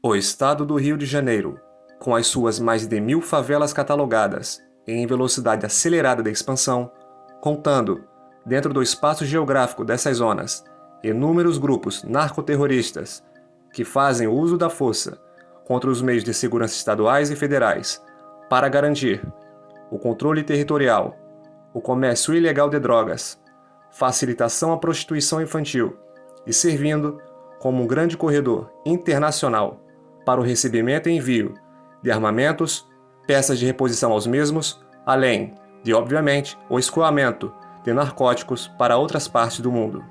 O estado do Rio de Janeiro, com as suas mais de 1.000 favelas catalogadas e em velocidade acelerada de expansão, contando, dentro do espaço geográfico dessas zonas, inúmeros grupos narcoterroristas que fazem uso da força contra os meios de segurança estaduais e federais para garantir o controle territorial, o comércio ilegal de drogas, facilitação à prostituição infantil e servindo como um grande corredor internacional para o recebimento e envio de armamentos, peças de reposição aos mesmos, além de, obviamente, o escoamento de narcóticos para outras partes do mundo.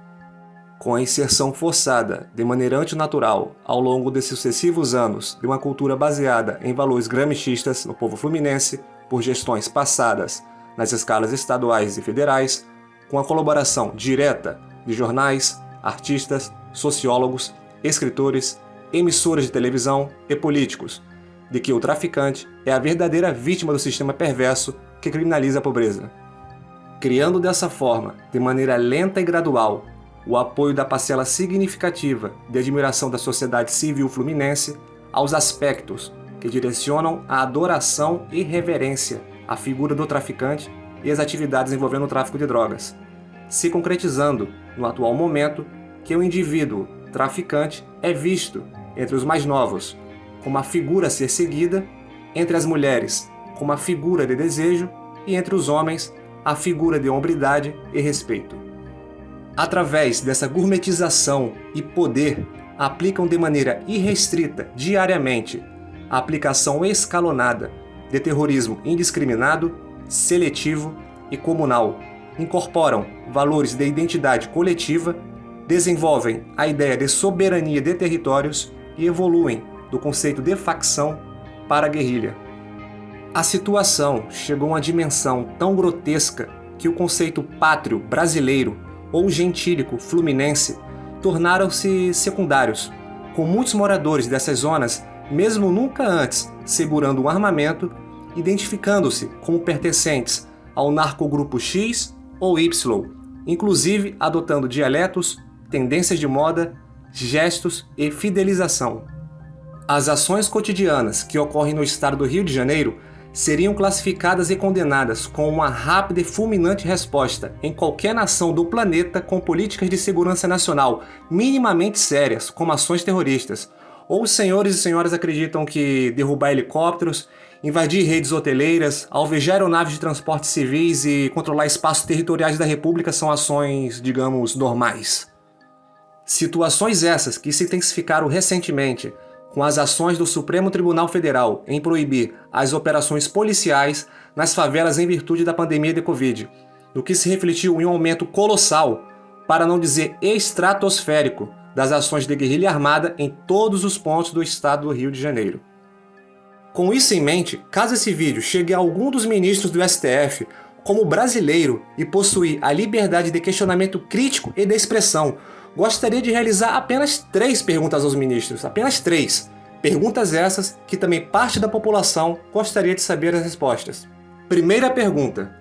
Com a inserção forçada, de maneira antinatural, ao longo de sucessivos anos, de uma cultura baseada em valores gramscistas no povo fluminense, por gestões passadas nas escalas estaduais e federais, com a colaboração direta de jornais, artistas, sociólogos, escritores, emissoras de televisão e políticos, de que o traficante é a verdadeira vítima do sistema perverso que criminaliza a pobreza. Criando dessa forma, de maneira lenta e gradual, o apoio da parcela significativa de admiração da sociedade civil fluminense aos aspectos que direcionam a adoração e reverência à figura do traficante e as atividades envolvendo o tráfico de drogas, se concretizando, no atual momento, que o indivíduo traficante é visto, entre os mais novos, como a figura a ser seguida, entre as mulheres, como a figura de desejo e entre os homens, a figura de hombridade e respeito. Através dessa gourmetização e poder, aplicam de maneira irrestrita, diariamente, a aplicação escalonada de terrorismo indiscriminado, seletivo e comunal, incorporam valores de identidade coletiva, desenvolvem a ideia de soberania de territórios e evoluem do conceito de facção para a guerrilha. A situação chegou a uma dimensão tão grotesca que o conceito pátrio brasileiro ou gentílico fluminense tornaram-se secundários, com muitos moradores dessas zonas, mesmo nunca antes segurando um armamento, identificando-se como pertencentes ao narcogrupo X ou Y, inclusive adotando dialetos, tendências de moda, gestos e fidelização. As ações cotidianas que ocorrem no estado do Rio de Janeiro seriam classificadas e condenadas com uma rápida e fulminante resposta em qualquer nação do planeta com políticas de segurança nacional minimamente sérias, como ações terroristas. Ou os senhores e senhoras acreditam que derrubar helicópteros, invadir redes hoteleiras, alvejar aeronaves de transportes civis e controlar espaços territoriais da República são ações, digamos, normais? Situações essas que se intensificaram recentemente com as ações do Supremo Tribunal Federal em proibir as operações policiais nas favelas em virtude da pandemia de Covid, o que se refletiu em um aumento colossal, para não dizer estratosférico, das ações de guerrilha armada em todos os pontos do estado do Rio de Janeiro. Com isso em mente, caso esse vídeo chegue a algum dos ministros do STF como brasileiro e possuir a liberdade de questionamento crítico e de expressão, gostaria de realizar apenas 3 perguntas aos ministros, apenas 3. Perguntas essas que também parte da população gostaria de saber as respostas. Primeira pergunta: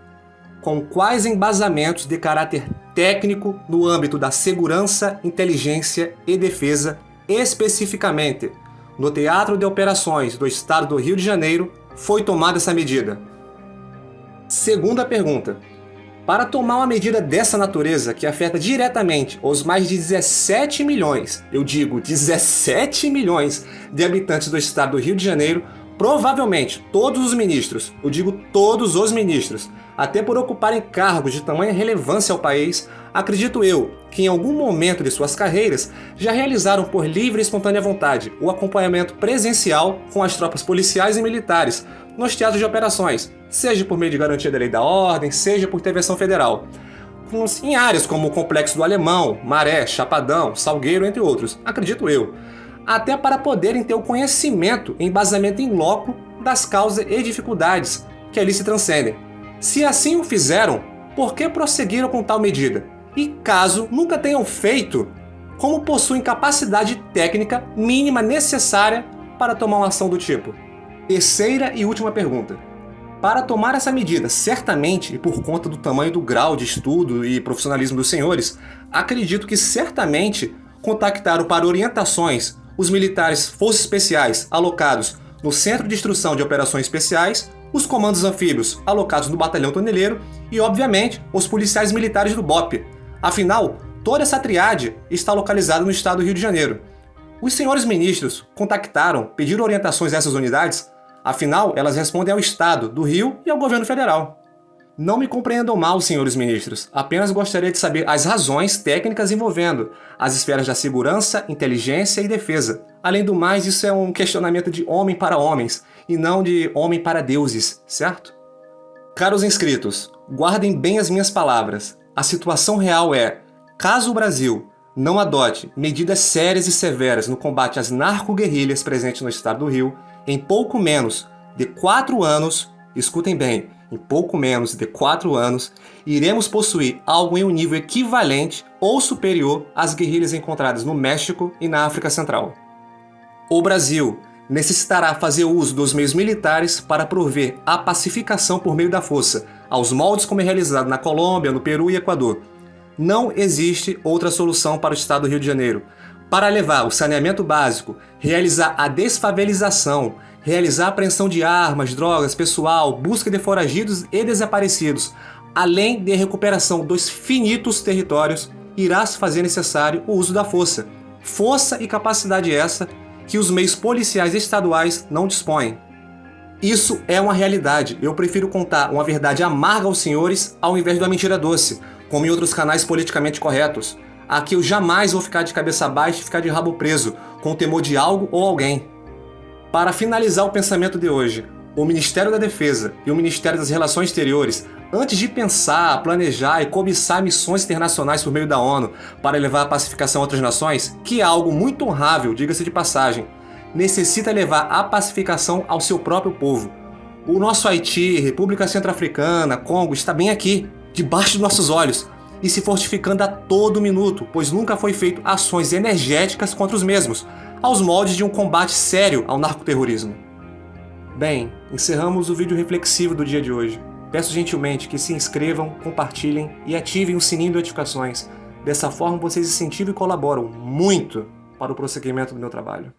com quais embasamentos de caráter técnico no âmbito da segurança, inteligência e defesa, especificamente no Teatro de Operações do Estado do Rio de Janeiro, foi tomada essa medida? Segunda pergunta: para tomar uma medida dessa natureza que afeta diretamente os mais de 17 milhões, eu digo 17 milhões de habitantes do estado do Rio de Janeiro, provavelmente todos os ministros, eu digo todos os ministros, até por ocuparem cargos de tamanha relevância ao país, acredito eu que em algum momento de suas carreiras já realizaram por livre e espontânea vontade o acompanhamento presencial com as tropas policiais e militares nos teatros de operações, seja por meio de garantia da lei da ordem, seja por intervenção federal, em áreas como o Complexo do Alemão, Maré, Chapadão, Salgueiro, entre outros, acredito eu, até para poderem ter o conhecimento e embasamento in loco das causas e dificuldades que ali se transcendem. Se assim o fizeram, por que prosseguiram com tal medida? E caso nunca tenham feito, como possuem capacidade técnica mínima necessária para tomar uma ação do tipo? Terceira e última pergunta: para tomar essa medida, certamente, e por conta do tamanho do grau de estudo e profissionalismo dos senhores, acredito que certamente contactaram para orientações os militares Forças Especiais alocados no Centro de Instrução de Operações Especiais, os comandos anfíbios alocados no Batalhão Toneleiro e, obviamente, os policiais militares do BOPE. Afinal, toda essa triade está localizada no estado do Rio de Janeiro. Os senhores ministros contactaram, pediram orientações a essas unidades, afinal, elas respondem ao Estado do Rio e ao governo federal. Não me compreendam mal, senhores ministros, apenas gostaria de saber as razões técnicas envolvendo as esferas da segurança, inteligência e defesa. Além do mais, isso é um questionamento de homem para homens e não de homem para deuses, certo? Caros inscritos, guardem bem as minhas palavras. A situação real é, caso o Brasil não adote medidas sérias e severas no combate às narco-guerrilhas presentes no estado do Rio, em pouco menos de 4 anos, escutem bem, em pouco menos de 4 anos, iremos possuir algo em um nível equivalente ou superior às guerrilhas encontradas no México e na África Central. O Brasil necessitará fazer uso dos meios militares para prover a pacificação por meio da força, aos moldes como é realizado na Colômbia, no Peru e Equador. Não existe outra solução para o estado do Rio de Janeiro. Para levar o saneamento básico, realizar a desfavelização, realizar a apreensão de armas, drogas, pessoal, busca de foragidos e desaparecidos, além de recuperação dos finitos territórios, irá se fazer necessário o uso da força. Força e capacidade essa que os meios policiais estaduais não dispõem. Isso é uma realidade. Eu prefiro contar uma verdade amarga aos senhores ao invés de uma mentira doce, como em outros canais politicamente corretos. Aqui eu jamais vou ficar de cabeça baixa e ficar de rabo preso, com o temor de algo ou alguém. Para finalizar o pensamento de hoje, o Ministério da Defesa e o Ministério das Relações Exteriores, antes de pensar, planejar e cobiçar missões internacionais por meio da ONU para levar a pacificação a outras nações, que é algo muito honrável, diga-se de passagem, necessita levar a pacificação ao seu próprio povo. O nosso Haiti, República Centro-Africana, Congo está bem aqui, debaixo dos nossos olhos, e se fortificando a todo minuto, pois nunca foi feito ações energéticas contra os mesmos, aos moldes de um combate sério ao narcoterrorismo. Bem, encerramos o vídeo reflexivo do dia de hoje. Peço gentilmente que se inscrevam, compartilhem e ativem o sininho de notificações. Dessa forma vocês incentivam e colaboram muito para o prosseguimento do meu trabalho.